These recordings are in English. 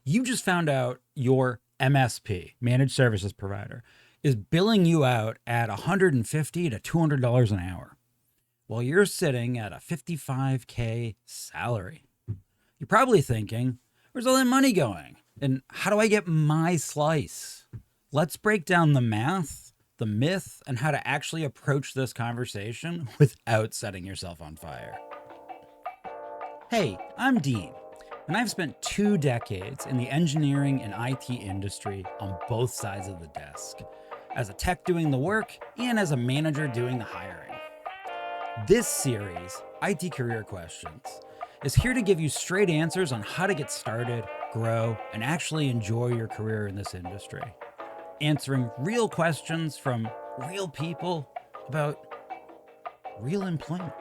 You just found out your MSP, managed services provider, is billing you out at $150 to $200 an hour while you're sitting at a $55K salary. You're probably thinking, where's all that money going? And how do I get my slice? Let's break down the math, the myth, and how to actually approach this conversation without setting yourself on fire. Hey, I'm Dean, and I've spent 2 decades in the engineering and IT industry on both sides of the desk, as a tech doing the work and as a manager doing the hiring. This series, IT Career Questions, is here to give you straight answers on how to get started, grow, and actually enjoy your career in this industry. Answering real questions from real people about real employment.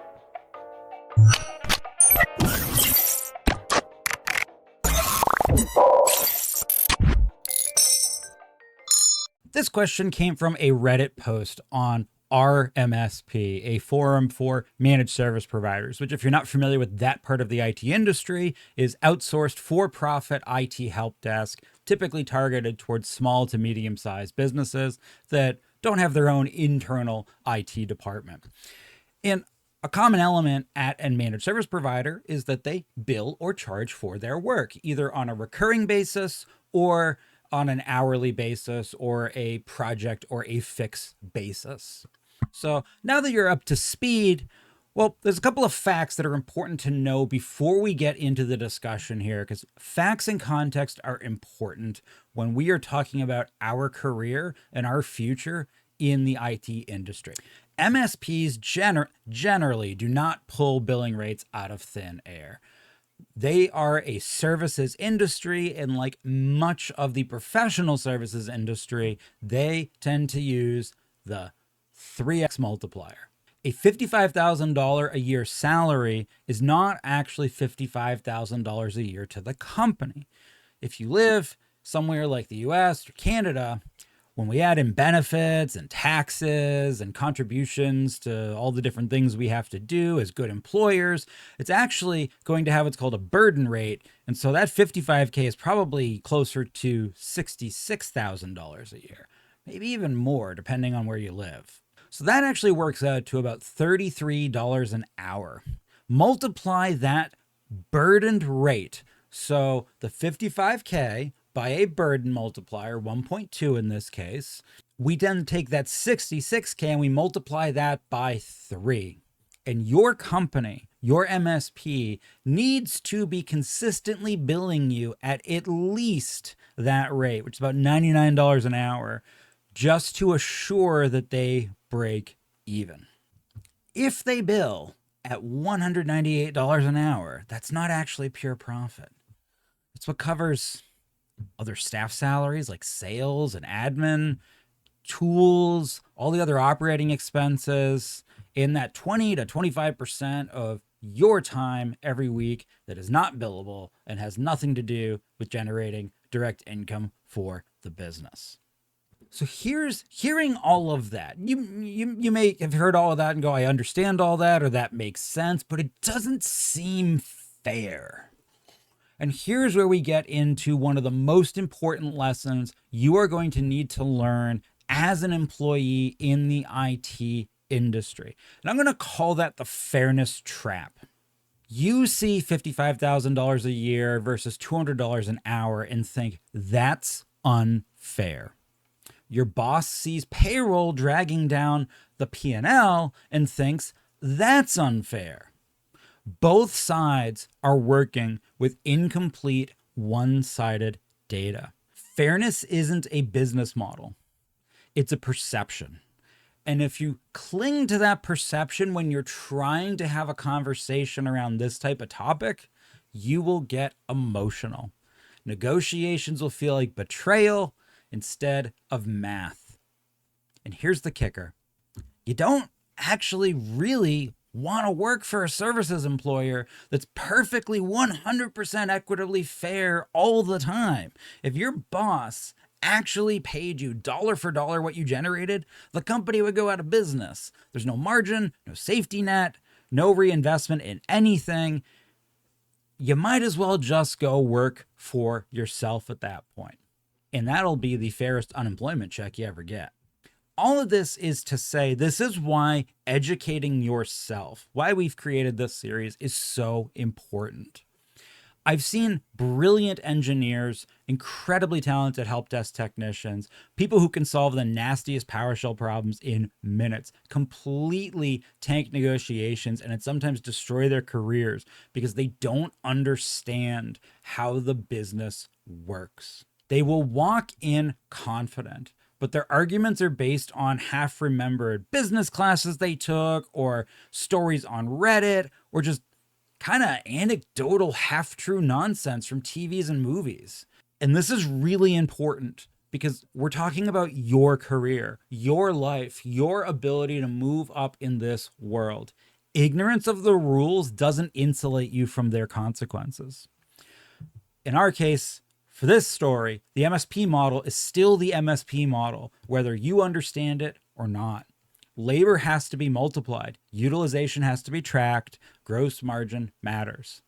This question came from a Reddit post on our MSP, a forum for managed service providers, which, if you're not familiar with that part of the IT industry, is outsourced for-profit IT help desk, typically targeted towards small to medium-sized businesses that don't have their own internal IT department. And a common element at a managed service provider is that they bill or charge for their work, either on a recurring basis or on an hourly basis or a project or a fixed basis. So now that you're up to speed, well, there's a couple of facts that are important to know before we get into the discussion here, because facts and context are important when we are talking about our career and our future in the IT industry. MSPs generally do not pull billing rates out of thin air. They are a services industry, and like much of the professional services industry, they tend to use the 3x multiplier. A $55,000 a year salary is not actually $55,000 a year to the company. If you live somewhere like the US or Canada, when we add in benefits and taxes and contributions to all the different things we have to do as good employers, it's actually going to have what's called a burden rate. And so that $55K is probably closer to $66,000 a year, maybe even more depending on where you live. So that actually works out to about $33 an hour. Multiply that burdened rate. So the $55K by a burden multiplier, 1.2 in this case, we then take that $66K and we multiply that by 3. And your company, your MSP, needs to be consistently billing you at least that rate, which is about $99 an hour, just to assure that they break even. If they bill at $198 an hour, that's not actually pure profit. It's what covers other staff salaries like sales and admin, tools, all the other operating expenses, in that 20 to 25% of your time every week that is not billable and has nothing to do with generating direct income for the business. So hearing all of that. You may have heard all of that and go, I understand all that, or that makes sense, but it doesn't seem fair. And here's where we get into one of the most important lessons you are going to need to learn as an employee in the IT industry. And I'm going to call that the fairness trap. You see $55,000 a year versus $200 an hour and think that's unfair. Your boss sees payroll dragging down the P&L and thinks that's unfair. Both sides are working with incomplete, one-sided data. Fairness isn't a business model. It's a perception. And if you cling to that perception when you're trying to have a conversation around this type of topic, you will get emotional. Negotiations will feel like betrayal instead of math. And here's the kicker. You don't actually really want to work for a services employer that's perfectly 100% equitably fair all the time. If your boss actually paid you dollar for dollar what you generated, the company would go out of business. There's no margin, no safety net, no reinvestment in anything. you might as well just go work for yourself at that point. And that'll be the fairest unemployment check you ever get. All of this is to say, this is why educating yourself, why we've created this series, is so important. I've seen brilliant engineers, incredibly talented help desk technicians, people who can solve the nastiest PowerShell problems in minutes, completely tank negotiations, and sometimes destroy their careers because they don't understand how the business works. They will walk in confident, but their arguments are based on half-remembered business classes they took, or stories on Reddit, or just kind of anecdotal, half-true nonsense from TVs and movies. And this is really important because we're talking about your career, your life, your ability to move up in this world. Ignorance of the rules doesn't insulate you from their consequences. In our case, for this story, the MSP model is still the MSP model, whether you understand it or not. Labor has to be multiplied. Utilization has to be tracked. Gross margin matters.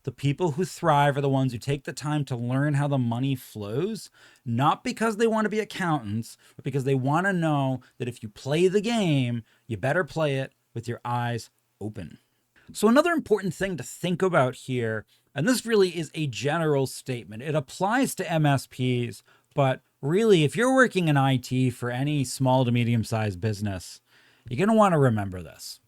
The people who thrive are the ones who take the time to learn how the money flows, not because they want to be accountants, but because they want to know that if you play the game, you better play it with your eyes open. So another important thing to think about here, and this really is a general statement, it applies to MSPs, but really if you're working in IT for any small to medium-sized business, you're going to want to remember this.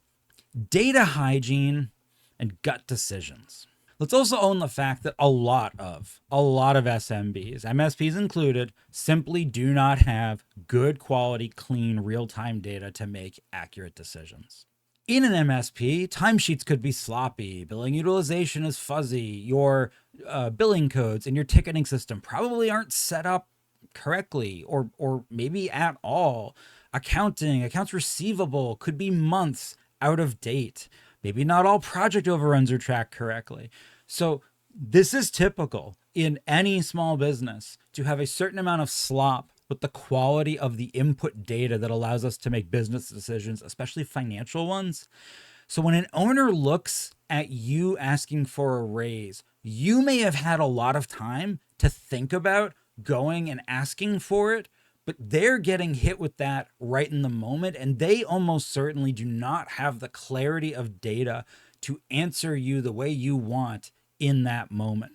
Data hygiene and gut decisions. Let's also own the fact that a lot of SMBs, MSPs included, simply do not have good quality, clean, real-time data to make accurate decisions. In an MSP, timesheets could be sloppy, billing utilization is fuzzy, your billing codes and your ticketing system probably aren't set up correctly or maybe at all. Accounts receivable could be months out of date. Maybe not all project overruns are tracked correctly. So this is typical in any small business to have a certain amount of slop with the quality of the input data that allows us to make business decisions, especially financial ones. So when an owner looks at you asking for a raise, you may have had a lot of time to think about going and asking for it, but they're getting hit with that right in the moment, and they almost certainly do not have the clarity of data to answer you the way you want in that moment.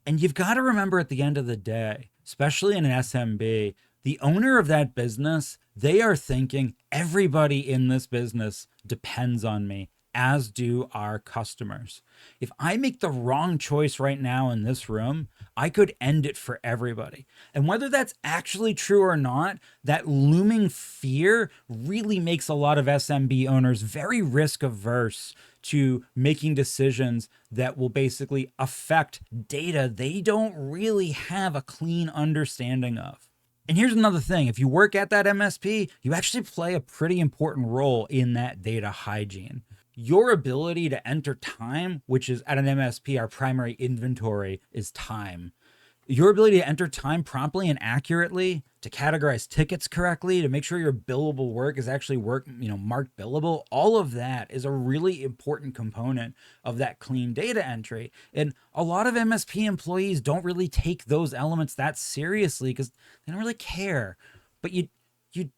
And you've got to remember at the end of the day, especially in an SMB, the owner of that business, they are thinking everybody in this business depends on me, as do our customers. If I make the wrong choice right now in this room, I could end it for everybody. And whether that's actually true or not, that looming fear really makes a lot of SMB owners very risk averse to making decisions that will basically affect data they don't really have a clean understanding of. And here's another thing. If you work at that MSP, you actually play a pretty important role in that data hygiene. Your ability to enter time, which is at an MSP, our primary inventory is time. Your ability to enter time promptly and accurately, to categorize tickets correctly, to make sure your billable work is actually marked billable, all of that is a really important component of that clean data entry. And a lot of MSP employees don't really take those elements that seriously because they don't really care. But you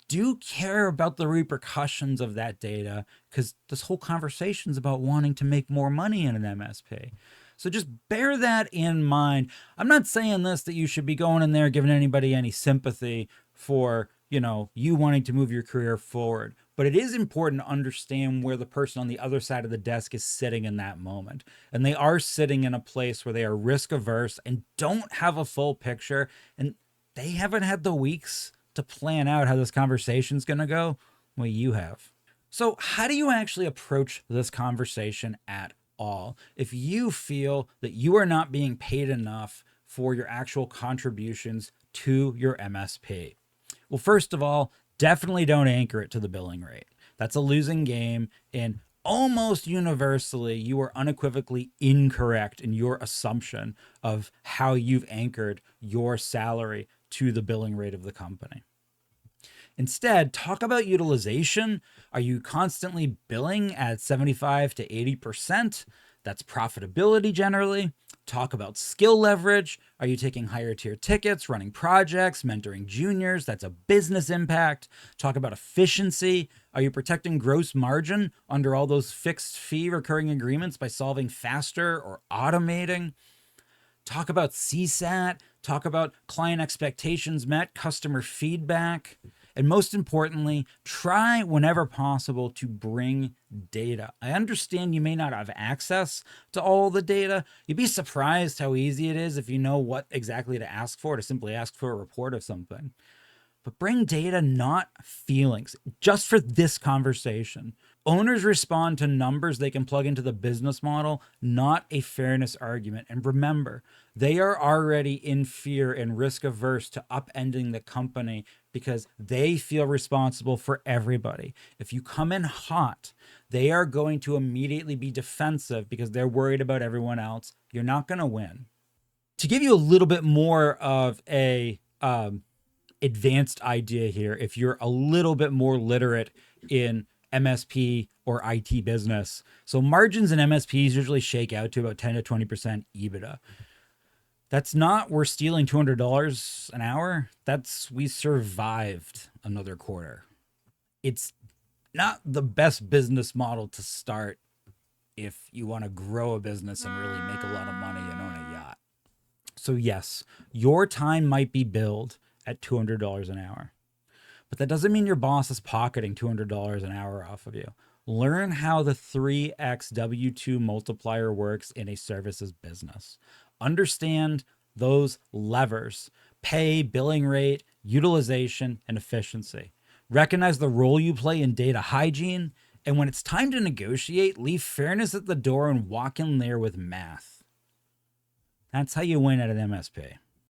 do care about the repercussions of that data because this whole conversation is about wanting to make more money in an MSP. So just bear that in mind. I'm not saying this that you should be going in there giving anybody any sympathy for, you wanting to move your career forward. But it is important to understand where the person on the other side of the desk is sitting in that moment. And they are sitting in a place where they are risk averse and don't have a full picture. And they haven't had the weeks to plan out how this conversation is going to go. Well, you have. So how do you actually approach this conversation at all if you feel that you are not being paid enough for your actual contributions to your MSP? Well, first of all, definitely don't anchor it to the billing rate. That's a losing game, and almost universally, you are unequivocally incorrect in your assumption of how you've anchored your salary to the billing rate of the company. Instead, talk about utilization. Are you constantly billing at 75 to 80%? That's profitability generally. Talk about skill leverage. Are you taking higher tier tickets, running projects, mentoring juniors? That's a business impact. Talk about efficiency. Are you protecting gross margin under all those fixed fee recurring agreements by solving faster or automating? Talk about CSAT. Talk about client expectations met, customer feedback. And most importantly, try whenever possible to bring data. I understand you may not have access to all the data. You'd be surprised how easy it is if you know what exactly to ask for, to simply ask for a report of something. But bring data, not feelings, just for this conversation. Owners respond to numbers they can plug into the business model, not a fairness argument. And remember, they are already in fear and risk averse to upending the company because they feel responsible for everybody. If you come in hot, they are going to immediately be defensive because they're worried about everyone else. You're not going to win. To give you a little bit more of a advanced idea here, if you're a little bit more literate in MSP or IT business. So margins in MSPs usually shake out to about 10 to 20% EBITDA. That's not we're stealing $200 an hour. That's we survived another quarter. It's not the best business model to start if you want to grow a business and really make a lot of money and own a yacht. So yes, your time might be billed at $200 an hour, but that doesn't mean your boss is pocketing $200 an hour off of you. Learn how the 3x W2 multiplier works in a services business. Understand those levers: pay, billing rate, utilization, and efficiency. Recognize the role you play in data hygiene. And when it's time to negotiate, leave fairness at the door and walk in there with math. That's how you win at an MSP.